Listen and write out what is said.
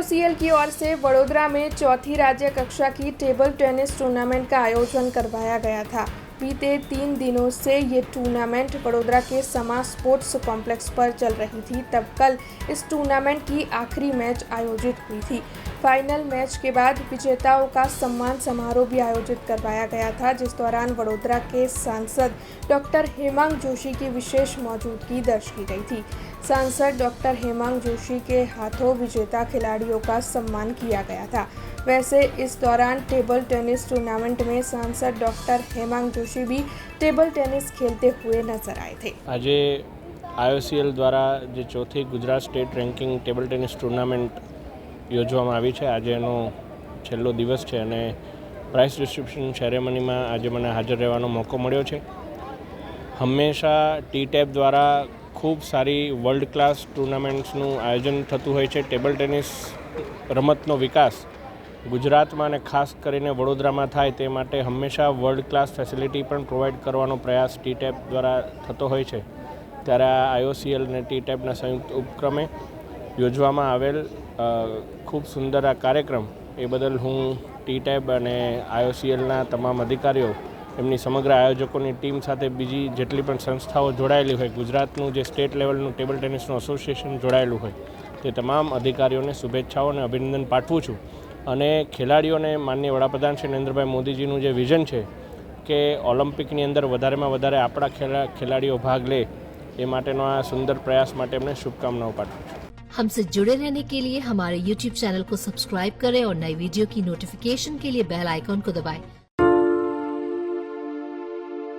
IOCL की ओर से वडोदरा में चौथी राज्य कक्षा की टेबल टेनिस टूर्नामेंट का आयोजन करवाया गया था। बीते 3 दिनों से ये टूर्नामेंट वडोदरा के समा स्पोर्ट्स कॉम्प्लेक्स पर चल रही थी। तब कल इस टूर्नामेंट की आखिरी मैच आयोजित हुई थी। फाइनल मैच के बाद विजेताओं का सम्मान समारोह भी आयोजित करवाया गया था, जिस दौरान वडोदरा के सांसद डॉक्टर हेमांग जोशी की विशेष मौजूदगी दर्ज की गई थी। सांसद डॉक्टर हेमांग जोशी के हाथों विजेता खिलाड़ियों का सम्मान किया गया था। वैसे इस दौरान टेबल टेनिस टूर्नामेंट में सांसद डॉक्टर हेमांग जोशी भी टेबल टेनिस खेलते हुए नजर आए थे। आज IOCL द्वारा जो चौथी Gujarat state ranking table tennis tournament યોજવામાં આવી છે। આજે એનો છેલ્લો દિવસ છે અને પ્રાઇઝ ડિસ્ટ્રીબ્યુશન સેરેમનીમાં આજે મને હાજર રહેવાનો મોકો મળ્યો છે। હંમેશા ટી-ટેબ દ્વારા ખૂબ સારી વર્લ્ડ ક્લાસ ટુર્નામેન્ટ્સનું આયોજન થતું હોય છે। ટેબલ ટેનિસ રમતનો વિકાસ ગુજરાતમાં અને ખાસ કરીને વડોદરામાં થાય તે માટે હંમેશા વર્લ્ડ ક્લાસ ફેસિલિટી પણ પ્રોવાઈડ કરવાનો પ્રયાસ ટી-ટેબ દ્વારા થતો હોય છે। ત્યારે આ IOCL અને ટી-ટેબના સંયુક્ત ઉપક્રમે યોજવામાં આવેલ ખૂબ સુંદર આ કાર્યક્રમ એ બદલ હું ટી-ટેબ અને IOCLના તમામ અધિકારીઓ, એમની સમગ્ર આયોજકોની ટીમ સાથે બીજી જેટલી પણ સંસ્થાઓ જોડાયેલી હોય, ગુજરાતનું જે સ્ટેટ લેવલનું ટેબલ ટેનિસનું એસોસિએશન જોડાયેલું હોય તે તમામ અધિકારીઓને શુભેચ્છાઓ અને અભિનંદન પાઠવું છું। અને ખેલાડીઓને માનનીય વડાપ્રધાન શ્રી નરેન્દ્રભાઈ મોદીજીનું જે વિઝન છે કે ઓલિમ્પિકની અંદર વધારેમાં વધારે આપણા ખેલાડીઓ ભાગ લે એ માટેનો આ સુંદર પ્રયાસ માટે એમને શુભકામનાઓ પાઠવું છું। हमसे जुड़े रहने के लिए हमारे YouTube चैनल को सब्सक्राइब करें और नई वीडियो की नोटिफिकेशन के लिए बेल आइकॉन को दबाएं।